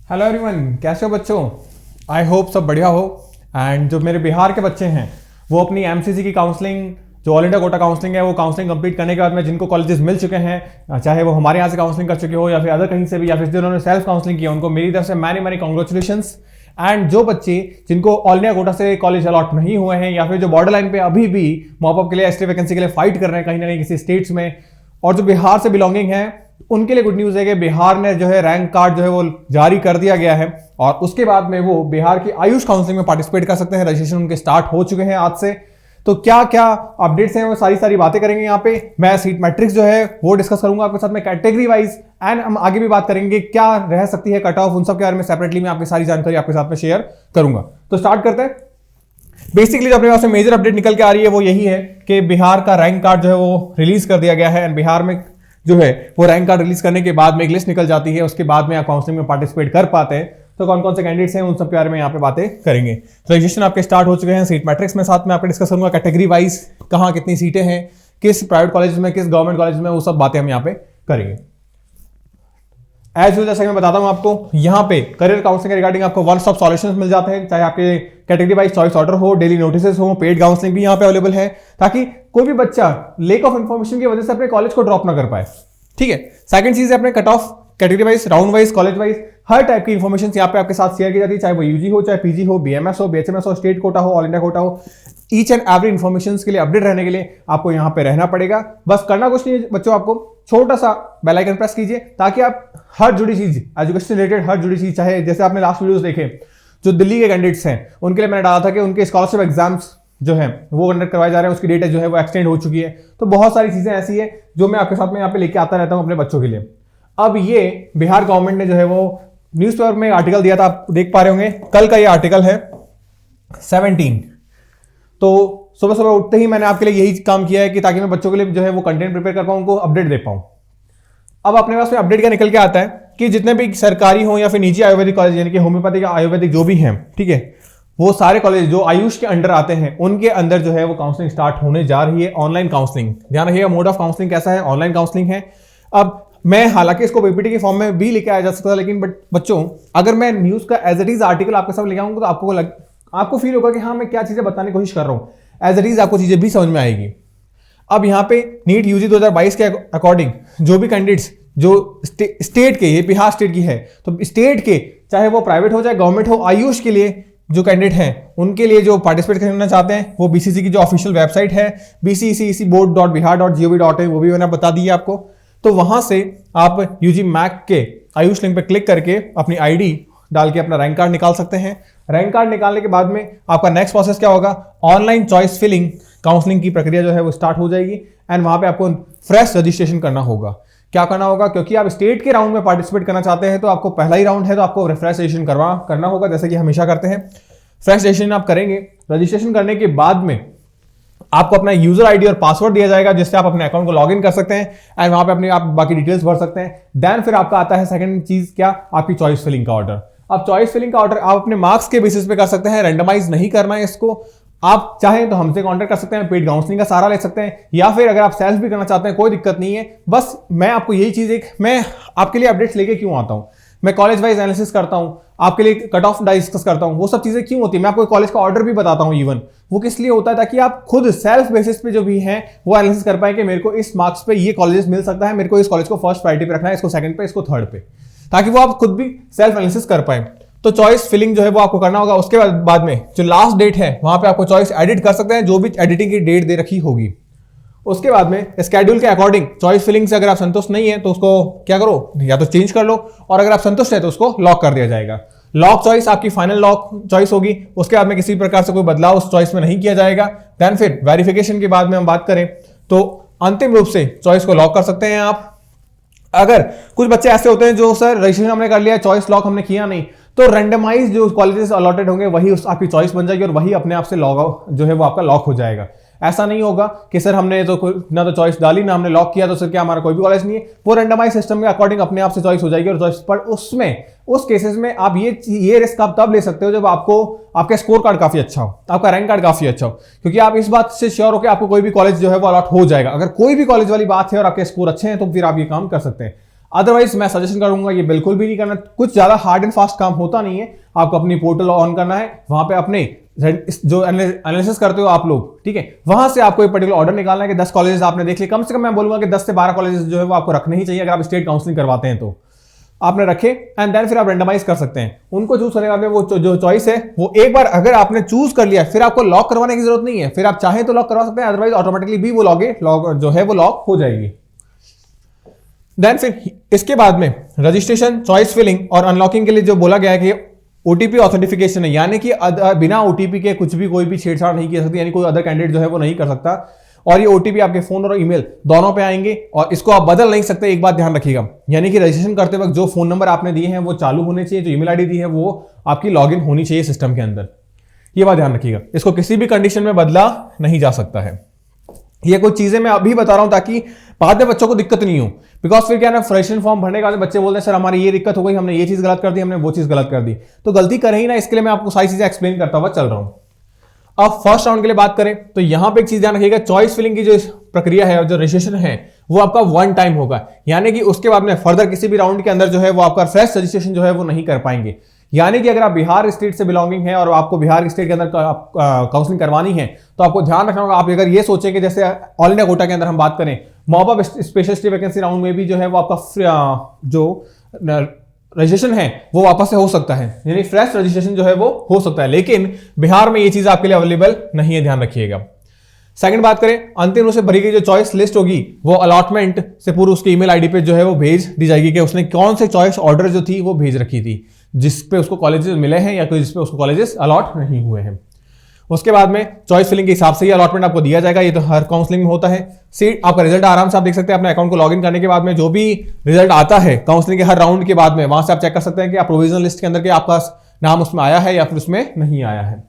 Hello everyone, कैसे हो बच्चों? आई होप सब बढ़िया हो। एंड जो मेरे बिहार के बच्चे हैं वो अपनी एमसीसी की काउंसलिंग, जो ऑल इंडिया कोटा काउंसलिंग है, वो काउंसलिंग कंप्लीट करने के बाद में जिनको कॉलेजेस मिल चुके हैं, चाहे वो हमारे यहाँ से काउंसलिंग कर चुके हो या फिर अदर कहीं से भी, या फिर जिन्होंने सेल्फ काउंसलिंग किया, उनको मेरी तरफ से मैनी मैनी कॉन्ग्रेचुलेशंस। एंड जो बच्चे जिनको ऑल इंडिया कोटा से कॉलेज अलॉट नहीं हुए हैं या फिर जो बॉर्डर लाइन पे अभी भी मॉप अप के लिए, एसटी वैकेंसी के लिए फाइट कर रहे हैं कहीं ना कहीं किसी स्टेट्स में, और जो बिहार से बिलोंगिंग है, उनके लिए गुड न्यूज है कि बिहार ने जो है रैंक कार्ड जो है वो जारी कर दिया गया है और उसके बाद में वो बिहार की आयुष काउंसलिंग में पार्टिसिपेट कर सकते हैं। रजिस्ट्रेशन उनके स्टार्ट हो चुके हैं आज से। तो क्या क्या अपडेट्स हैं वो सारी बातें करेंगे यहाँ पे। मैं सीट मैट्रिक्स जो है वो डिस्कस करूंगा आपके साथ में कैटेगरी वाइज, एंड हम आगे भी बात करेंगे क्या रह सकती है कट ऑफ, उन सब के बारे में सेपरेटली मैं आपकी सारी जानकारी आपके साथ में शेयर करूंगा। तो स्टार्ट करते हैं। बेसिकली जो अपने पास में मेजर अपडेट निकल के आ रही है वो यही है कि बिहार का रैंक कार्ड जो है वो रिलीज कर दिया गया है। एंड बिहार में जो है वो रैंक कार्ड रिलीज करने के बाद में एक लिस्ट निकल जाती है, उसके बाद में आप काउंसलिंग में पार्टिसिपेट कर पाते हैं। तो कौन कौन से कैंडिडेट्स हैं उन सब के बारे में यहाँ पे बातें करेंगे। रजिस्ट्रेशन आपके स्टार्ट हो चुके हैं। सीट मैट्रिक्स में साथ में आपको डिस्कस करूंगा कैटेगरी वाइज कहाँ कितनी सीटें हैं, किस प्राइवेट कॉलेज में, किस गवर्नमेंट कॉलेज में, वो सब बातें हम यहाँ पे करेंगे। एज यूजुअल जैसा कि मैं बताता हूं आपको, यहाँ पे करियर काउंसलिंग के रिगार्डिंग आपको वन स्टॉप सॉल्यूशंस मिल जाते हैं, चाहे आपके कैटेगरी वाइज चॉइस ऑर्डर हो, डेली नोटिसेस हो, पेड काउंसलिंग भी यहाँ पे अवेलेबल है, ताकि कोई भी बच्चा लेक ऑफ इन्फॉर्मेशन की वजह से अपने कॉलेज को ड्रॉप ना कर पाए। ठीक है। सेकंड चीज है अपने cut off category wise, round wise, college wise, हर टाइप की इन्फॉर्मेशन यहाँ पे आपके साथ शेयर की जाती है, चाहे वो यूजी हो, चाहे पीजी हो, बीएमएस हो, बीएचएमएस हो, स्टेट कोटा हो, ऑल इंडिया कोटा हो। ईच एंड एवरी इन्फॉर्मेशन के लिए अपडेट रहने के लिए आपको यहाँ पे रहना पड़ेगा। बस करना कुछ नहीं है बच्चों, आपको छोटा सा बेल आइकन प्रेस कीजिए ताकि आप हर जुड़ी चीज, एजुकेशन से रिलेटेड हर जुड़ी चीज, चाहे जैसे आपने लास्ट वीडियोस देखे जो दिल्ली के कैंडिडेट्स हैं उनके लिए मैंने डाला था कि उनके स्कॉलरशिप एग्जाम्स जो है वो कंडक्ट करवाए जा रहे हैं, उसकी डेट जो है वो एक्सटेंड हो चुकी है। तो बहुत सारी चीजें ऐसी है जो मैं आपके साथ में यहाँ पे लेके आता रहता हूँ अपने बच्चों के लिए। अब ये बिहार गवर्नमेंट ने जो है वो न्यूज़पेपर में आर्टिकल दिया था, आप देख पा रहे होंगे, कल का ये आर्टिकल है 17। तो सुबह सुबह उठते ही मैंने आपके लिए यही काम किया है कि ताकि मैं बच्चों के लिए जो है वो कंटेंट प्रिपेयर कर पाऊं, उनको अपडेट दे पाऊं। अब अपने पास में अपडेट क्या निकल के आता है कि जितने भी सरकारी हो या फिर निजी आयुर्वेदिक कॉलेज, यानी कि होम्योपैथिक या आयुर्वेदिक जो भी हैं, ठीक है, वो सारे कॉलेज जो आयुष के अंडर आते हैं उनके अंदर जो है वो काउंसलिंग स्टार्ट होने जा रही है। ऑनलाइन काउंसलिंग, ध्यान रखिएगा, मोड ऑफ काउंसलिंग कैसा है, ऑनलाइन काउंसलिंग है। अब मैं हालांकि इसको पीपीटी के फॉर्म में भी लेके आया जा सकता था, लेकिन बच्चों अगर मैं न्यूज का एज इट इज आर्टिकल आपके साथ लेके आऊंगा तो आपको फील होगा कि हाँ मैं क्या चीजें बताने की कोशिश कर रहा हूं, एज इट इज आपको चीजें भी समझ में आएगी। अब यहाँ पे नीट यूजी 2022 के अकॉर्डिंग जो भी कैंडिडेट्स जो स्टेट के, ये बिहार स्टेट की है, तो स्टेट के चाहे वो प्राइवेट हो चाहे गवर्नमेंट हो, आयुष के लिए जो कैंडिडेट हैं उनके लिए जो पार्टिसिपेट करना चाहते हैं वो बीसीसी की जो ऑफिशियल वेबसाइट है bccboard.bihar.gov.in, वो भी मैंने बता दी है आपको। तो वहां से आप यूजी मैक के आयुष लिंक पे क्लिक करके अपनी आईडी डाल के अपना रैंक कार्ड निकाल सकते हैं। रैंक कार्ड निकालने के बाद में आपका नेक्स्ट प्रोसेस क्या होगा, ऑनलाइन चॉइस फिलिंग काउंसलिंग की प्रक्रिया जो है वो स्टार्ट हो जाएगी। एंड वहां पे आपको फ्रेश रजिस्ट्रेशन करना होगा। क्या करना होगा, क्योंकि आप स्टेट के राउंड में पार्टिसिपेट करना चाहते हैं तो आपको पहला ही राउंड है तो आपको फ्रेश रजिस्ट्रेशन करना होगा, जैसे कि हमेशा करते हैं। फ्रेश रजिस्ट्रेशन आप करेंगे, रजिस्ट्रेशन करने के बाद में आपको अपना यूजर आईडी और पासवर्ड दिया जाएगा जिससे आप अपने अकाउंट को लॉगिन कर सकते हैं एंड वहां पे अपनी आप बाकी डिटेल्स भर सकते हैं। देन फिर आपका आता है सेकंड चीज, क्या, आपकी चॉइस फिलिंग का ऑर्डर। अब चॉइस फिलिंग का ऑर्डर आप अपने मार्क्स के बेसिस पे कर सकते हैं, रैंडमाइज नहीं करना है इसको। आप चाहें तो हमसे कांटेक्ट कर सकते हैं, पेड काउंसलिंग का सहारा ले सकते हैं, या फिर अगर आप सेल्फ भी करना चाहते हैं कोई दिक्कत नहीं है। बस मैं आपको यही चीज, मैं आपके लिए अपडेट्स लेके क्यों आता हूं, मैं कॉलेज वाइज एनालिसिस करता हूं, आपके लिए कट ऑफ डिस्कस करता हूं, वो सब चीजें क्यों होती है, मैं आपको कॉलेज का ऑर्डर भी बताता हूं इवन, वो किस लिए होता है ताकि आप खुद सेल्फ बेसिस पे जो भी हैं वो एनालिसिस कर पाए कि मेरे को इस मार्क्स पे ये कॉलेजेस मिल सकता है, मेरे को इस कॉलेज को फर्स्ट प्रायोरिटी पे रखना है, इसको सेकंड पे, इसको थर्ड पे, ताकि वो आप खुद भी सेल्फ एनालिसिस कर पाए। तो चॉइस फिलिंग जो है वो आपको करना होगा। उसके बाद में जो लास्ट डेट है वहां पे आपको चॉइस एडिट कर सकते हैं, जो भी एडिटिंग की डेट दे रखी होगी। उसके बाद में स्केड्यूल के अकॉर्डिंग चॉइस फिलिंग से अगर आप संतुष्ट नहीं है तो उसको क्या करो, या तो चेंज कर लो, और अगर आप संतुष्ट है तो उसको लॉक कर दिया जाएगा। लॉक चॉइस आपकी फाइनल लॉक चॉइस होगी। उसके बाद में किसी प्रकार से कोई बदलाव उस चॉइस में नहीं किया जाएगा। देन फिर वेरिफिकेशन के बाद में हम बात करें तो अंतिम रूप से चॉइस को लॉक कर सकते हैं आप। अगर कुछ बच्चे ऐसे होते हैं जो सर रजिस्ट्रेशन हमने कर लिया, चॉइस लॉक हमने किया नहीं, तो रैंडमाइज जो कॉलेजेस अलॉटेड होंगे वही उस आपकी चॉइस बन जाएगी और वही अपने आप से लॉग आउट जो है वो आपका लॉक हो जाएगा। ऐसा नहीं होगा कि सर हमने तो ना तो चॉइस डाली ना हमने लॉक किया तो सर क्या हमारा कोई भी कॉलेज नहीं है। वो रैंडमाइज सिस्टम के अकॉर्डिंग अपने आप से चॉइस हो जाएगी और चॉइस पर उसमें उस केसेस में आप ये रिस्क आप तब ले सकते हो जब आपको आपका स्कोर कार्ड काफी अच्छा हो, आपका रैंक कार्ड काफी अच्छा हो, क्योंकि आप इस बात से श्योर हो कि आपको कोई भी कॉलेज जो है वो अलॉट हो जाएगा। अगर कोई भी कॉलेज वाली बात है और आपके स्कोर अच्छे हैं तो फिर आप ये काम कर सकते हैं। अदरवाइज मैं सजेशन करूंगा ये बिल्कुल भी नहीं करना। कुछ ज्यादा हार्ड एंड फास्ट काम होता नहीं है, आपको अपनी पोर्टल ऑन करना है, वहां पे अपने जो एनालिसिस करते हो आप लोग, ठीक है, वहां से आपको एक पर्टिकुलर ऑर्डर निकालना है कि 10 कॉलेजेस आपने देख लिए। कम से कम मैं बोलूंगा कि 10 से 12 कॉलेजेस जो है वो आपको रखने ही चाहिए अगर आप स्टेट काउंसलिंग करवाते हैं तो। आपने रखे एंड देन फिर आप रेंडमाइज कर सकते हैं उनको चूज करने वाले। वो जो चॉइस है वो एक बार अगर आपने चूज कर लिया फिर आपको लॉक करवाने की जरूरत नहीं है। फिर आप चाहें तो लॉक करवा सकते हैं, अदरवाइज ऑटोमेटिकली भी वो लॉक जो है वो लॉक हो जाएगी। देन फिर इसके बाद में रजिस्ट्रेशन, चॉइस फिलिंग और अनलॉकिंग के लिए जो बोला गया है कि ओटीपी ऑथेंटिफिकेशन है, यानी कि बिना ओटीपी के कुछ भी कोई भी छेड़छाड़ नहीं की सकती, यानी कोई अदर कैंडिडेट जो है वो नहीं कर सकता। और ये ओटीपी आपके फोन और ईमेल दोनों पे आएंगे और इसको आप बदल नहीं सकते। एक बात ध्यान रखिएगा, यानी कि रजिस्ट्रेशन करते वक्त जो फोन नंबर आपने दिए हैं वो चालू होने चाहिए, जो ईमेल आईडी दी है वो आपकी लॉगिन होनी चाहिए सिस्टम के अंदर। ये बात ध्यान रखिएगा, इसको किसी भी कंडीशन में बदला नहीं जा सकता है। ये कुछ चीजें मैं अभी बता रहा हूं ताकि बाद में बच्चों को दिक्कत नहीं हो। बिकॉज फिर क्या ना, फ्रेशर फॉर्म भरने के बाद बच्चे बोलते हैं सर हमारी ये दिक्कत हो गई, हमने ये चीज गलत कर दी, हमने वो चीज गलत कर दी। तो गलती करें ही ना, इसके लिए मैं आपको सारी चीजें एक्सप्लेन करता हुआ चल रहा हूं। अब फर्स्ट राउंड के लिए बात करें तो यहां पे एक चीज ध्यान रखिएगा, चॉइस फिलिंग की जो प्रक्रिया है और जो रजिस्ट्रेशन है वो आपका वन टाइम होगा, यानी कि उसके बाद में फर्दर किसी भी राउंड के अंदर जो है वो आपका फ्रेश रजिस्ट्रेशन जो है वो नहीं कर पाएंगे। यानी कि अगर आप बिहार स्टेट से बिलोंगिंग है और आपको बिहार स्टेट के अंदर काउंसलिंग करवानी है तो आपको ध्यान रखना होगा। आप अगर ये सोचें कि जैसे ऑल इंडिया कोटा के अंदर हम बात करें, mop up specialist vacancy round में भी जो है वो आपका जो रजिस्ट्रेशन है वो वापस से हो सकता है, यानी फ्रेश रजिस्ट्रेशन जो है वो हो सकता है, लेकिन बिहार में ये चीज आपके लिए अवेलेबल नहीं है, ध्यान रखिएगा। सेकंड बात करें, अंतिम रूप से भरी गई जो चॉइस लिस्ट होगी वो अलॉटमेंट से पूर्व उसके ईमेल आईडी पे जो है वो भेज दी जाएगी कि उसने कौन से चॉइस ऑर्डर जो थी वो भेज रखी थी, जिस पे उसको कॉलेजेस मिले हैं या कोई जिस पे उसको कॉलेजेस अलॉट नहीं हुए हैं। उसके बाद में चॉइस फिलिंग के हिसाब से ही अलॉटमेंट आपको दिया जाएगा। ये तो हर काउंसलिंग में होता है। सीट आपका रिजल्ट आराम से आप देख सकते हैं अपने अकाउंट को लॉगिन करने के बाद में, जो भी रिजल्ट आता है काउंसलिंग के हर राउंड के बाद में, वहां से आप चेक कर सकते हैं कि आप प्रोविजनल लिस्ट के अंदर के आपका नाम उसमें आया है या फिर उसमें नहीं आया है।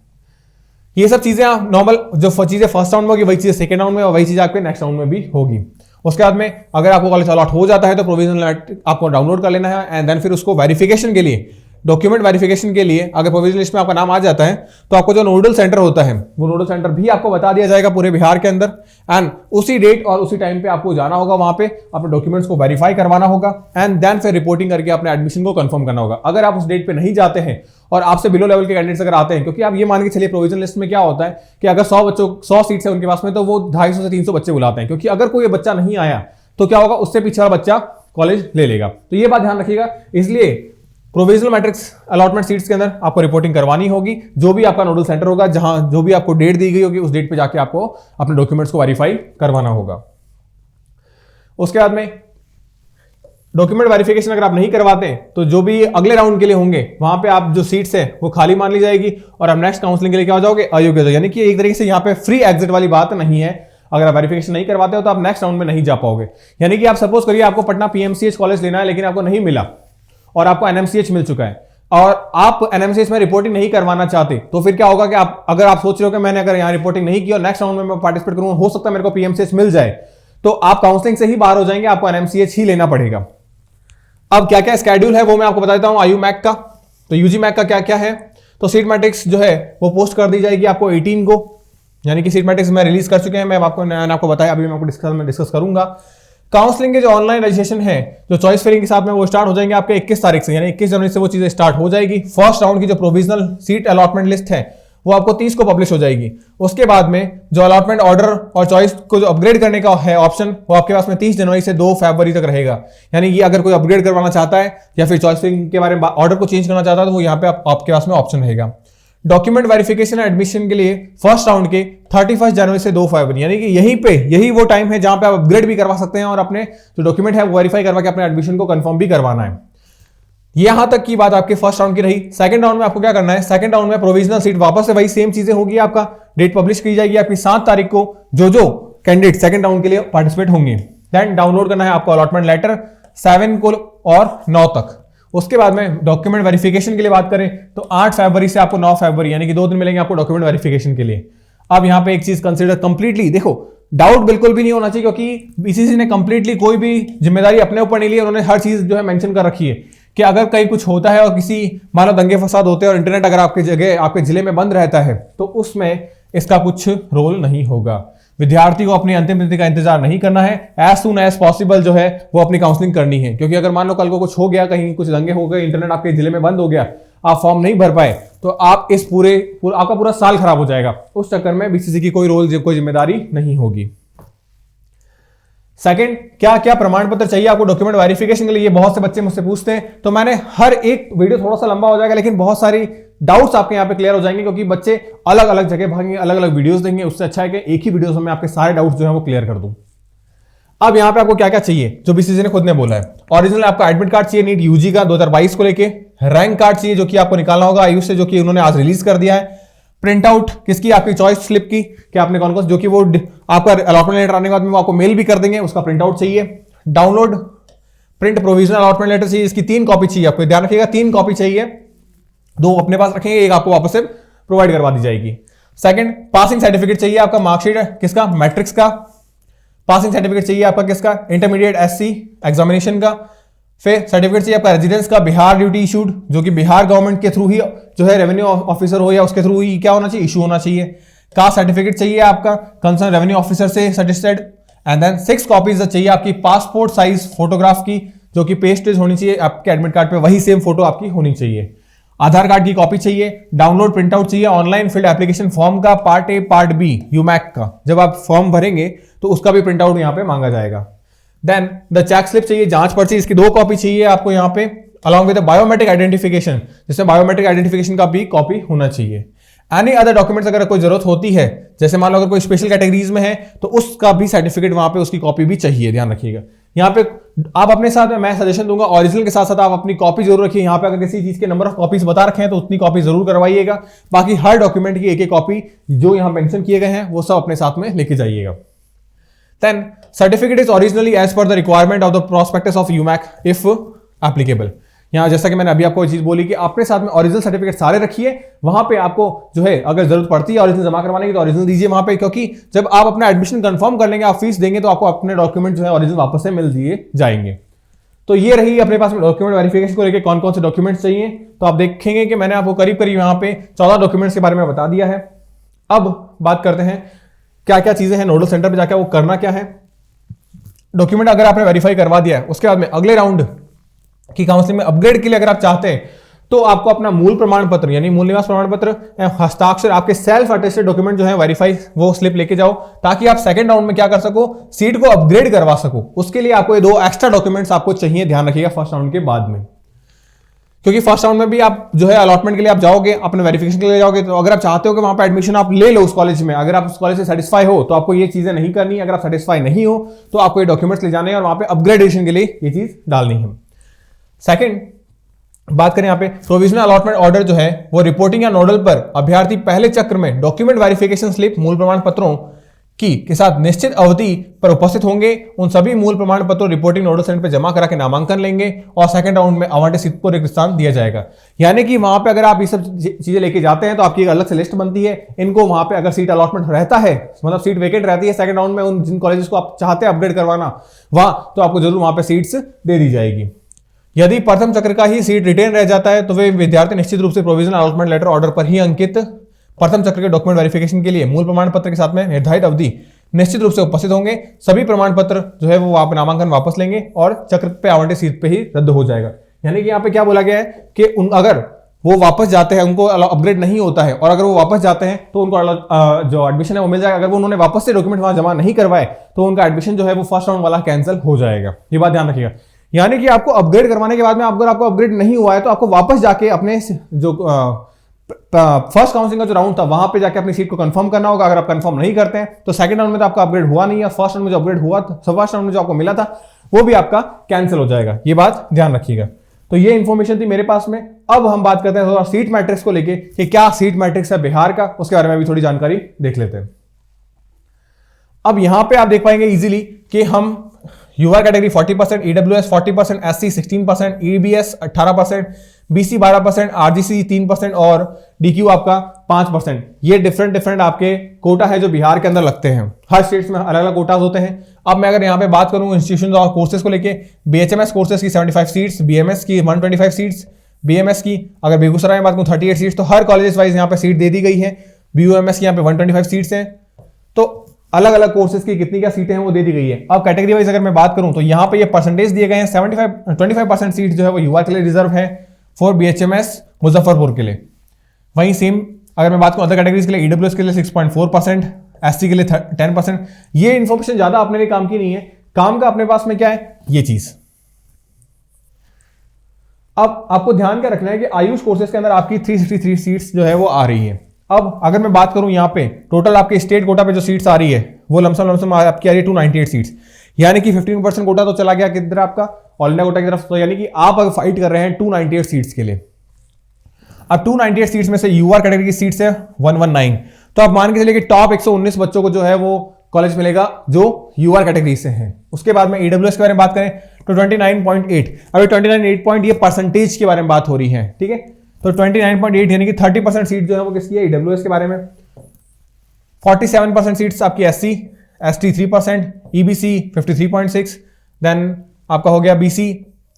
ये सब चीजें नॉर्मल जो चीजें फर्स्ट राउंड में होगी वही चीजें सेकंड राउंड में और वही चीज आपके नेक्स्ट राउंड में भी होगी। उसके बाद में अगर आपको कॉलेज अलॉट हो जाता है तो प्रोविजनल आपको डाउनलोड कर लेना है एंड देन फिर उसको वेरिफिकेशन के लिए, डॉक्यूमेंट वेरिफिकेशन के लिए अगर प्रोविजनल लिस्ट में आपका नाम आ जाता है तो आपको जो नोडल सेंटर होता है वो नोडल सेंटर भी आपको बता दिया जाएगा पूरे बिहार के अंदर, एंड उसी डेट और उसी टाइम पे आपको जाना होगा, वहां पे अपने डॉक्यूमेंट्स को वेरीफाई करवाना होगा एंड देन फिर रिपोर्टिंग करके अपने एडमिशन को कंफर्म करना होगा। अगर आप उस डेट पे नहीं जाते हैं और आपसे बिलो लेवल के कैंडिडेट्स अगर आते हैं, क्योंकि आप ये मान के चलिए प्रोविजनल लिस्ट में क्या होता है कि अगर 100 सीट्स है उनके पास में तो वो 250 से 300 बच्चे बुलाते हैं, क्योंकि अगर कोई बच्चा नहीं आया तो क्या होगा, उससे पिछड़ा बच्चा कॉलेज ले लेगा। तो ये बात ध्यान रखिएगा। इसलिए प्रोविजनल मैट्रिक्स अलॉटमेंट सीट्स के अंदर आपको रिपोर्टिंग करवानी होगी, जो भी आपका नोडल सेंटर होगा, जहां जो भी आपको डेट दी गई होगी उस डेट पे जाके आपको अपने डॉक्यूमेंट्स को वेरीफाई करवाना होगा। उसके बाद में डॉक्यूमेंट वेरिफिकेशन अगर आप नहीं करवाते तो जो भी अगले राउंड के लिए होंगे वहां पे आप जो सीट्स है वो खाली मान ली जाएगी और आप नेक्स्ट काउंसलिंग के लिए क्या हो जाओगे, अयोग्य हो जाओगे। यानी कि एक तरीके से यहाँ पे फ्री एग्जिट वाली बात नहीं है। अगर आप वेरिफिकेशन नहीं करवाते हो तो आप नेक्स्ट राउंड में नहीं जा पाओगे। यानी कि आप सपोज करिए आपको पटना पीएमसीएच कॉलेज लेना है लेकिन आपको नहीं मिला और आपको एनएमसीएच मिल चुका है और आप एनएमसीएच में रिपोर्टिंग नहीं करवाना चाहते, तो फिर क्या होगा कि अगर आप सोच रहे हो कि मैंने अगर यहां रिपोर्टिंग नहीं की और नेक्स्ट राउंड में मैं पार्टिसिपेट करूंगा, हो सकता है मेरे को पीएमसीएच मिल जाए, तो आप काउंसलिंग से ही बाहर हो जाएंगे, आपको एनएमसीएच ही लेना पड़ेगा। अब क्या क्या स्केड्यूल है वो मैं आपको बता देता हूं आयु मैक का। तो यूजी मैक का क्या क्या है, तो सीट मैट्रिक्स जो है वो पोस्ट कर दी जाएगी आपको 18 को, यानी कि सीट मैट्रिक्स में रिलीज कर चुके हैं, मैंने आपको बताया, अभी मैं आपको डिस्कस करूंगा। काउंसलिंग के जो ऑनलाइन रजिस्ट्रेशन है जो चॉइस फिलिंग के साथ में वो स्टार्ट हो जाएंगे आपके 21 तारीख से, यानी 21 जनवरी से वो चीजें स्टार्ट हो जाएगी। फर्स्ट राउंड की जो प्रोविजनल सीट अलॉटमेंट लिस्ट है वो आपको 30 को पब्लिश हो जाएगी। उसके बाद में जो अलॉटमेंट ऑर्डर और चॉइस को जो अपग्रेड करने का है ऑप्शन वो आपके पास में 30 जनवरी से 2 फरवरी तक रहेगा। यानी कि अगर कोई अपग्रेड करवाना चाहता है या फिर चॉइस फिलिंग के बारे में ऑर्डर को चेंज करना चाहता है तो वो यहाँ पे आपके पास में ऑप्शन रहेगा। डॉक्यूमेंट वेरिफिकेशन एडमिशन के लिए फर्स्ट राउंड के 31 जनवरी से 2 फरवरी, यानी कि यही वो टाइम है जहां पे आप अपग्रेड भी करवा सकते हैं और अपने जो डॉक्यूमेंट है वो वेरीफाई करवा के अपने एडमिशन को कंफर्म भी करवाना है। यहां तक की बात आपके फर्स्ट राउंड की रही। सेकंड राउंड में आपको क्या करना है, सेकंड राउंड में प्रोविजनल सीट वापस से वही सेम चीजें होगी, आपका डेट पब्लिश की जाएगी आपकी 7 तारीख को, जो कैंडिडेट सेकंड राउंड के लिए पार्टिसिपेट होंगे। देन डाउनलोड करना है आपको अलॉटमेंट लेटर 7 को और 9 तक। उसके बाद में डॉक्यूमेंट वेरिफिकेशन के लिए बात करें तो 8 फरवरी से आपको 9 फरवरी, यानी कि 2 दिन मिलेंगे आपको डॉक्यूमेंट वेरिफिकेशन के लिए। अब यहां पे एक चीज कंसीडर कंप्लीटली, देखो डाउट बिल्कुल भी नहीं होना चाहिए क्योंकि बीसीसी ने कंप्लीटली कोई भी जिम्मेदारी अपने ऊपर नहीं ली, उन्होंने हर चीज जो है मेंशन कर रखी है कि अगर कहीं कुछ होता है और किसी मानो दंगे फसाद होते हैं और इंटरनेट अगर आपके जिले में बंद रहता है तो उसमें इसका कुछ रोल नहीं होगा। विद्यार्थी को अपनी अंतिम तिथि का इंतजार नहीं करना है, एज सून एज पॉसिबल जो है वो अपनी काउंसलिंग करनी है। क्योंकि अगर मान लो कल को कुछ हो गया, कहीं कुछ दंगे हो गए, इंटरनेट आपके जिले में बंद हो गया, आप फॉर्म नहीं भर पाए, तो आप इस आपका पूरा साल खराब हो जाएगा। उस चक्कर में बीसीसी की कोई जिम्मेदारी नहीं होगी। सेकंड, क्या क्या प्रमाण पत्र चाहिए आपको डॉक्यूमेंट वेरिफिकेशन के लिए, ये बहुत से बच्चे मुझसे पूछते हैं। तो मैंने हर एक वीडियो थोड़ा सा लंबा हो जाएगा, लेकिन बहुत सारी डाउट्स आपके यहाँ पे क्लियर हो जाएंगे, क्योंकि बच्चे अलग अलग जगह भागेंगे, अलग अलग वीडियोस देंगे। उससे अच्छा है कि एक ही वीडियो में आपके सारे डाउट्स जो है वो क्लियर कर दूं। अब यहाँ पे आपको क्या क्या चाहिए, जो बीसीसी ने खुद ने बोला है। ओरिजिनल आपका एडमिट कार्ड चाहिए नीट यूजी का 2022 को लेके। रैंक कार्ड चाहिए, जो कि आपको निकालना होगा आयुष से, जो कि उन्होंने आज रिलीज कर दिया है। प्रिंट आउट किसकी, आपकी चॉइस स्लिप की, कि आपने कौन कौन, जो कि वो आपका अलॉटमेंट लेटर आने के बाद में वो आपको मेल भी कर देंगे, उसका प्रिंट आउट चाहिए। Download print provisional allotment letter चाहिए, इसकी 3 कॉपी चाहिए आपको, ध्यान रखिएगा 3 कॉपी चाहिए। 2 अपने पास रखेंगे, एक आपको वापस से प्रोवाइड करवा दी जाएगी। सेकंड, पासिंग सर्टिफिकेट चाहिए आपका, मार्कशीट किसका, मैट्रिक्स का। पासिंग सर्टिफिकेट चाहिए आपका किसका, इंटरमीडिएट एससी एग्जामिनेशन का। फिर सर्टिफिकेट चाहिए आपका रेजिडेंस का, बिहार ड्यूटी इशूड, जो कि बिहार गवर्नमेंट के थ्रू ही जो है रेवेन्यू ऑफिसर हो या उसके थ्रू ही क्या होना चाहिए, इशू होना चाहिए। कास्ट सर्टिफिकेट चाहिए आपका कंसर्न रेवेन्यू ऑफिसर से सजेस्टेड। एंड देन 6 कॉपीज चाहिए आपकी पासपोर्ट साइज फोटोग्राफ की, जो कि पेस्टेज होनी चाहिए आपके एडमिट कार्ड पे, वही सेम फोटो आपकी होनी चाहिए। आधार कार्ड की कॉपी चाहिए। डाउनलोड प्रिंट आउट चाहिए ऑनलाइन फिल्ड एप्लीकेशन फॉर्म का, पार्ट ए पार्ट बी यूमैक का, जब आप फॉर्म भरेंगे तो उसका भी प्रिंट आउट यहाँ पे मांगा जाएगा। देन द चेक स्लिप चाहिए, जांच पर्ची, इसकी 2 कॉपी चाहिए आपको यहाँ पे, अलॉन्ग विद बायोमेट्रिक आइडेंटिफिकेशन, जिसमें बायोमेट्रिक आइडेंटिफिकेशन का भी कॉपी होना चाहिए। एनी अदर डॉक्यूमेंट्स अगर कोई जरूरत होती है, जैसे मान लो अगर कोई स्पेशल कैटेगरीज में है तो उसका भी सर्टिफिकेट वहां पे, उसकी कॉपी भी चाहिए, ध्यान रखिएगा। यहाँ पे आप अपने साथ में, मैं सजेशन दूंगा ओरिजिनल के साथ साथ आप अपनी कॉपी जरूर रखिए। यहाँ पे अगर किसी चीज के नंबर ऑफ कॉपीज बता रखे हैं तो उतनी कॉपी जरूर करवाइएगा। बाकी हर डॉक्यूमेंट की एक कॉपी जो यहाँ मेंशन किए गए हैं वो सब अपने साथ में लेके जाइएगा। Then certificate is originally as per the requirement of the prospectus of UMAC if applicable। यहाँ जैसा कि मैंने अभी आपको चीज बोली कि अपने साथ में ओरिजिनल सर्टिफिकेट सारे रखिए। वहां पे आपको जो है अगर जरूरत पड़ती है ओरिजिनल जमा करवाने की तो ओरिजिनल दीजिए वहां पे, क्योंकि जब आप अपना एडमिशन कंफर्म कर लेंगे, आप फीस देंगे, तो आपको अपने डॉक्यूमेंट जो है ओरिजिनल वापस से मिल दिए जाएंगे। तो ये रही अपने पास में डॉक्यूमेंट वेरिफिकेशन को लेकर कौन कौन से डॉक्यूमेंट्स चाहिए। तो आप देखेंगे कि मैंने आपको करीब करीब यहाँ पे 14 डॉक्यूमेंट्स के बारे में बता दिया है। अब बात करते हैं क्या क्या चीजें हैं, नोडल सेंटर पे जाकर वो करना क्या है। डॉक्यूमेंट अगर आपने वेरीफाई करवा दिया है, उसके बाद में अगले राउंड की काउंसलिंग में अपग्रेड के लिए अगर आप चाहते हैं तो आपको अपना मूल प्रमाण पत्र यानी मूल निवास प्रमाण पत्र, हस्ताक्षर, आपके सेल्फ अटेस्टेड डॉक्यूमेंट जो है वेरीफाई, वो स्लिप लेके जाओ, ताकि आप सेकंड राउंड में क्या कर सको, सीट को अपग्रेड करवा सको। उसके लिए आपको ये 2 एक्स्ट्रा डॉक्यूमेंट्स आपको चाहिए, ध्यान रखिएगा फर्स्ट राउंड के बाद में। क्योंकि फर्स्ट राउंड में भी आप जो है अलॉटमेंट के लिए आप जाओगे, अपने वेरिफिकेशन के लिए जाओगे, तो अगर आप चाहते हो कि वहां पे एडमिशन आप ले लो उस कॉलेज में, अगर आप उस कॉलेज से सेटिस्फाई हो तो आपको ये चीजें नहीं करनी। अगर आप सेटिस्फाई नहीं हो तो आपको ये डॉक्यूमेंट्स ले जाने हैं और वहां पे अपग्रेडेशन के लिए ये चीज डालनी है। सेकंड बात करें यहाँ पे प्रोविजनल अलॉटमेंट ऑर्डर जो है वो रिपोर्टिंग या नोडल पर अभ्यर्थी पहले चक्र में डॉक्यूमेंट वेरिफिकेशन स्लिप मूल प्रमाण पत्रों की के साथ निश्चित अवधि पर उपस्थित होंगे। उन सभी मूल प्रमाण पत्रों रिपोर्टिंग नोडल सेंटर पर जमा करा के नामांकन लेंगे और सेकंड राउंड में आवंटित सीट को रिक्त स्थान दिया जाएगा। यानी कि वहां पे अगर आप ये सब चीजें लेके जाते हैं तो आपकी एक अलग से लिस्ट बनती है। इनको वहां पे अगर सीट अलॉटमेंट रहता है, मतलब सीट वेकेंट रहती है सेकंड राउंड में, उन जिन कॉलेजेस को आप चाहते हैं अपग्रेड करवाना वहां, तो आपको जरूर वहां पे सीट्स दे दी जाएगी। यदि प्रथम चक्र का ही सीट रिटेन रह जाता है तो वे विद्यार्थी निश्चित रूप से प्रोविजनल अलॉटमेंट लेटर ऑर्डर पर ही अंकित प्रथम चक्र के डॉक्यूमेंट वेरिफिकेशन के लिए मूल प्रमाण पत्र के साथ में निर्धारित अवधि निश्चित रूप से उपस्थित होंगे। सभी प्रमाण पत्र जो है वो नामांकन वापस लेंगे और चक्र पे आवंटित सीट पे ही रद्द हो जाएगा। यानी कि यहाँ पे क्या बोला गया है कि अगर वो वापस जाते हैं, उनको अपग्रेड नहीं होता है, और अगर वो वापस जाते हैं तो उनको जो एडमिशन है वो मिल जाएगा। अगर वो उन्होंने वापस से डॉक्यूमेंट वहां जमा नहीं करवाए तो उनका एडमिशन जो है वो फर्स्ट राउंड वाला कैंसिल हो जाएगा। ये बात ध्यान रखिएगा। यानी कि आपको अपग्रेड करवाने के बाद में अगर आपको अपग्रेड नहीं हुआ है तो आपको वापस जाके अपने जो फर्स्ट काउंसलिंग का जो राउंड था वहां पे जाके अपनी सीट को कंफर्म करना होगा। अगर आप कंफर्म नहीं करते हैं तो सेकंड राउंड में तो आपका अपग्रेड हुआ नहीं है, फर्स्ट राउंड में जो अपग्रेड हुआ था, फर्स्ट राउंड में जो आपको मिला था वो भी आपका कैंसिल हो जाएगा। ये बात ध्यान रखिएगा। तो ये इंफॉर्मेशन थी मेरे पास में। अब हम बात करते हैं थोड़ा सीट मैट्रिक्स को लेके कि क्या सीट मैट्रिक्स है बिहार का, उसके बारे में भी थोड़ी जानकारी देख लेते हैं। अब यहां पे आप देख पाएंगे इजीली कि हम UR category 40%, EWS 40%, SC 16%, EBS 18%, BC 12%, RGC 3% और डीक्यू आपका 5%। ये डिफरेंट आपके कोटा है जो बिहार के अंदर लगते हैं। हर स्टेट्स में अलग अलग कोटाज होते हैं। अब मैं अगर यहाँ पे बात करूँ इंस्टीट्यूशन और कोर्सेज को लेके, बीएचएमएस कोर्सेज की 75 सीट्स, बीएमएस की 125 सीट्स, बीएमएस की अगर बेगूसराय में बात करूँ 38 सीट्स। तो हर कॉलेज वाइज यहाँ पे सीट दे दी गई है। बीयूएमएस की यहाँ पे 125 सीट्स हैं। तो अलग अलग कोर्सेज की कितनी क्या सीटें हैं वो दे दी गई है। अब कैटेगरी वाइज अगर मैं बात करूं तो यहां पे ये परसेंटेज दिए गए हैं, 25% सीट जो है वो युवा के लिए रिजर्व है फॉर BHMS मुजफ्फरपुर के लिए। वहीं सेम अगर मैं बात करूं अदर कैटेगरीज के लिए, EWS के लिए 6.4%, SC के लिए 10%। ये इंफॉर्मेशन ज्यादा अपने लिए काम की नहीं है, काम का अपने पास में क्या है ये चीज। अब आपको ध्यान क्या रखना है कि आयुष कोर्सेज के अंदर आपकी 363 सीट्स जो है वो आ रही है। अब अगर मैं बात करूं यहां पे टोटल आपके स्टेट कोटा पे जो सीट्स आ रही है वो लमसम आपकी आ रही है 298 सीट्स, यानी कि 15% कोटा तो चला गया किधर आपका ऑल इंडिया कोटा की तरफ। तो यानी कि आप अगर फाइट कर रहे हैं 298 सीट्स के लिए। अब 298 सीट्स में से यूआर कैटेगरी की सीट्स है 119, तो आप मान के चलिए कि टॉप 119 बच्चों को जो है वो कॉलेज मिलेगा जो यूआर कैटेगरी से हैं। उसके बाद में EWS के बारे में बात करें तो 29.8, अभी 29.8 पॉइंट ये परसेंटेज के बारे में बात हो रही है, ठीक है। तो 29.8 यानी कि 30% सीट जो है वो किसकी है EWS के बारे में। 47% सीट्स आपकी SC, ST 3%, EBC 53.6, देन आपका हो गया BC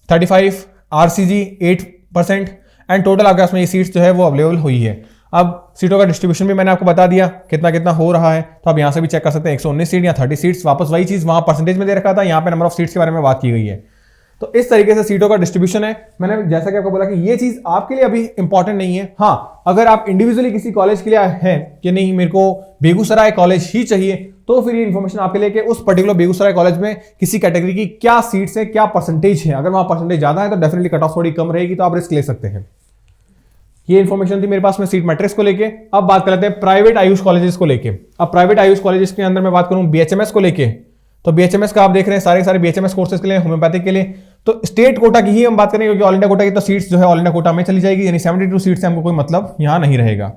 35, RCG 8% एंड टोटल आपके पास में ये सीट्स जो है वो अवेलेबल हुई है। अब सीटों का डिस्ट्रीब्यूशन भी मैंने आपको बता दिया कितना कितना हो रहा है, तो आप यहां से भी चेक कर सकते हैं 119 सीट या 30 सीट्स, वापस वही चीज वहां परसेंटेज में दे रखा था, यहां पे नंबर ऑफ सीट्स के बारे में बात की गई है। तो इस तरीके से सीटों का डिस्ट्रीब्यूशन है। मैंने जैसा कि आपको बोला कि ये चीज आपके लिए अभी इंपॉर्टेंट नहीं है। हाँ, अगर आप इंडिविजुअली किसी कॉलेज के लिए हैं कि नहीं मेरे को बेगूसराय कॉलेज ही चाहिए, तो फिर ये इंफॉर्मेशन आपके लिए कि उस पर्टिकुलर बेगूसराय कॉलेज में किसी कैटेगरी की क्या सीट्स है, क्या परसेंटेज है। अगर वहां परसेंटेज ज्यादा है तो डेफिनेटली कट ऑफ थोड़ी कम रहेगी, तो आप रिस्क ले सकते हैं। ये इंफॉर्मेशन थी मेरे पास में सीट मैट्रिक्स को लेके। अब बात कर लेते हैं प्राइवेट आयुष कॉलेजेस को लेके। अब प्राइवेट आयुष कॉलेजेस के अंदर मैं बात करूं BHMS को लेके, तो BHMS का आप देख रहे हैं सारे BHMS कोर्सेज के लिए, होम्योपैथिक के लिए तो स्टेट कोटा की ही हम बात करेंगे, क्योंकि ऑल इंडिया कोटा की तो सीट्स जो है ऑल इंडिया कोटा में चली जाएगी, यानी 72 सीट्स से हमको कोई मतलब यहां नहीं रहेगा।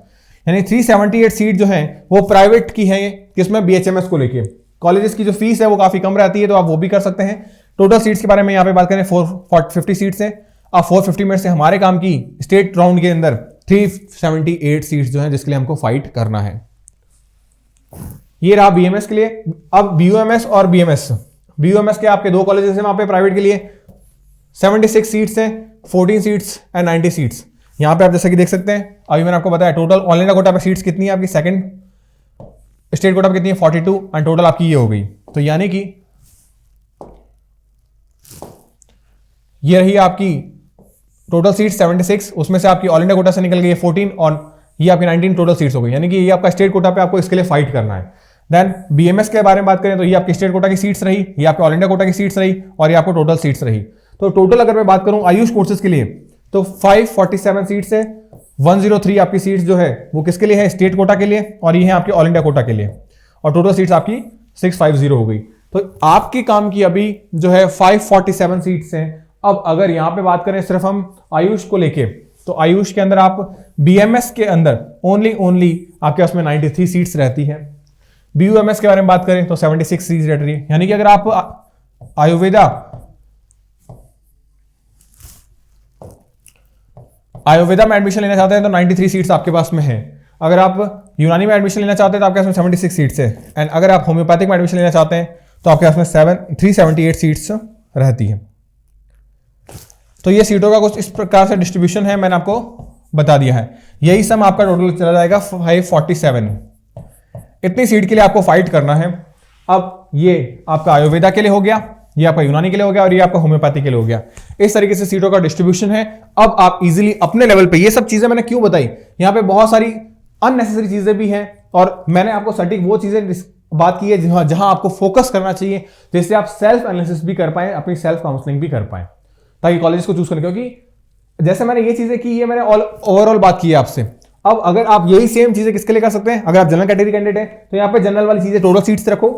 यानी 378 सीट जो है वो प्राइवेट की है, किसमें BHMS को लेके। कॉलेजेस की जो फीस है वो काफी कम रहती है, तो आप वो भी कर सकते हैं। टोटल सीट्स के बारे में यहाँ पे बात करें 450 सीट्स है। अब 450 में से हमारे काम की स्टेट राउंड के अंदर 378 सीट्स जो है जिसके लिए हमको फाइट करना है। ये रहा BMS के लिए। अब BUMS और BMS के आपके दो कॉलेजेस हैं वहां पे प्राइवेट के लिए, 76 सीट्स हैं, 14 सीट्स एंड 90 सीट्स। यहां पे आप जैसा कि देख सकते हैं, अभी मैंने आपको बताया टोटल ऑल इंडिया कोटा पे सीट्स कितनी है आपकी, सेकंड स्टेट कोटा पे कितनी है 42 एंड टोटल आपकी ये हो गई। तो यानी कि ये रही आपकी टोटल सीट 76, उसमें से आपकी ऑल इंडिया कोटा से निकल गई 14 और ये आपकी 19 टोटल सीट्स हो गई, यानी कि ये आपका स्टेट कोटा पे आपको इसके लिए फाइट करना है। देन BMS के बारे में बात करें तो ये आपकी स्टेट कोटा की सीट्स रही, ये आपके ऑल इंडिया कोटा की सीट्स रही और ये आपको टोटल सीट्स रही। तो टोटल अगर मैं बात करूं आयुष कोर्सेज के लिए तो 547 सीट्स है, 103 आपकी सीट्स जो है वो किसके लिए है, स्टेट कोटा के लिए, और ये है आपके ऑल इंडिया कोटा के लिए, और टोटल सीट्स आपकी 650 हो गई। तो आपके काम की अभी जो है 547 सीट्स हैं। अब अगर यहां पे बात करें सिर्फ हम आयुष को लेके, तो आयुष के अंदर आप BMS के अंदर ओनली आपके पास में 93 सीट्स रहती है। BUMS के बारे में बात करें तो 76 सीट्स रहती है, यानी कि अगर आप आयुर्वेदा में एडमिशन लेना चाहते हैं तो 93 सीट्स आपके पास में है। अगर आप यूनानी में एडमिशन लेना चाहते हैं तो आपके पास में 76 सीट्स है, एंड अगर आप होम्योपैथिक में एडमिशन लेना चाहते हैं तो आपके पास में 378 सीट्स रहती है। तो ये सीटों का कुछ इस प्रकार से डिस्ट्रीब्यूशन है, मैंने आपको बता दिया है। यही सम आपका टोटल चला जाएगा 547। इतनी सीट के लिए आपको फाइट करना है। अब ये आपका आयुर्वेदा के लिए हो गया, ये आपका यूनानी के लिए हो गया और ये आपका होम्योपैथी के लिए हो गया। इस तरीके से सीटों का डिस्ट्रीब्यूशन है। अब आप इजीली अपने लेवल पे, ये सब चीजें मैंने क्यों बताई, यहां पे बहुत सारी अननेसेसरी चीजें भी हैं और मैंने आपको सटीक वो चीजें बात की है जहां आपको फोकस करना चाहिए, जिससे आप सेल्फ एनालिसिस भी कर पाए, अपनी सेल्फ काउंसलिंग भी कर पाए, ताकि कॉलेज को चूज करें। क्योंकि जैसे मैंने ये चीजें की, ये मैंने ओवरऑल बात की है आपसे। अब अगर आप यही सेम चीजें किसके लिए कर सकते हैं, अगर आप जनरल कैटेगरी कैंडिडेट हैं तो यहाँ पे जनरल वाली चीजें टोटल सीट्स रखो,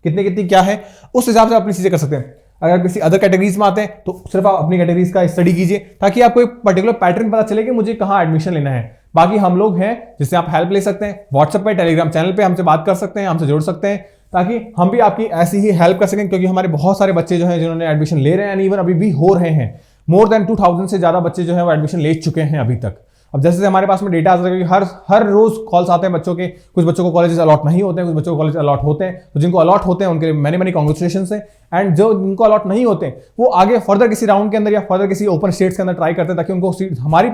कितनी कितनी क्या है, उस हिसाब से अपनी चीजें कर सकते हैं। अगर किसी अदर कैटेगरीज में आते हैं तो सिर्फ आप अपनी कैटेगरीज का स्टडी कीजिए, ताकि आपको एक पर्टिकुलर पैटर्न पता चले कि मुझे कहाँ एडमिशन लेना है। बाकी हम लोग हैं जिससे आप हेल्प ले सकते हैं, व्हाट्सएप पे, टेलीग्राम चैनल पे हमसे बात कर सकते हैं, हमसे जुड़ सकते हैं, ताकि हम भी आपकी ऐसी ही हेल्प कर सकें। क्योंकि हमारे बहुत सारे बच्चे जो हैं जिन्होंने एडमिशन ले रहे हैं, इवन अभी भी हो रहे हैं, मोर देन 2000 से ज्यादा बच्चे जो है वो एडमिशन ले चुके हैं अभी तक। अब जैसे हमारे पास में डेटा आता है, हर रोज कॉल्स आते हैं बच्चों के, कुछ बच्चों को कॉलेजेस अलॉट नहीं होते हैं, कुछ बच्चों को कॉलेज अलॉट होते हैं। तो जिनको अलॉट होते हैं उनके लिए मैनी कांग्रेचुलेशन है, एंड जो जिनको अलॉट नहीं होते वो आगे फर्दर किसी राउंड के अंदर या फर्दर किसी ओपन स्टेट्स के अंदर ट्राई करते हैं, ताकि उनको सीट, हमारी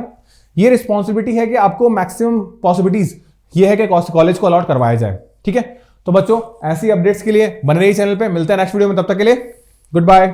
ये रिस्पॉन्सिबिलिटी है कि आपको मैक्सिमम पॉसिबिलिटीज ये है कि कॉलेज को अलॉट करवाया जाए। ठीक है, तो बच्चों ऐसी अपडेट्स के लिए बने रहिए चैनल पे, मिलते हैं नेक्स्ट वीडियो में, तब तक के लिए गुड बाय।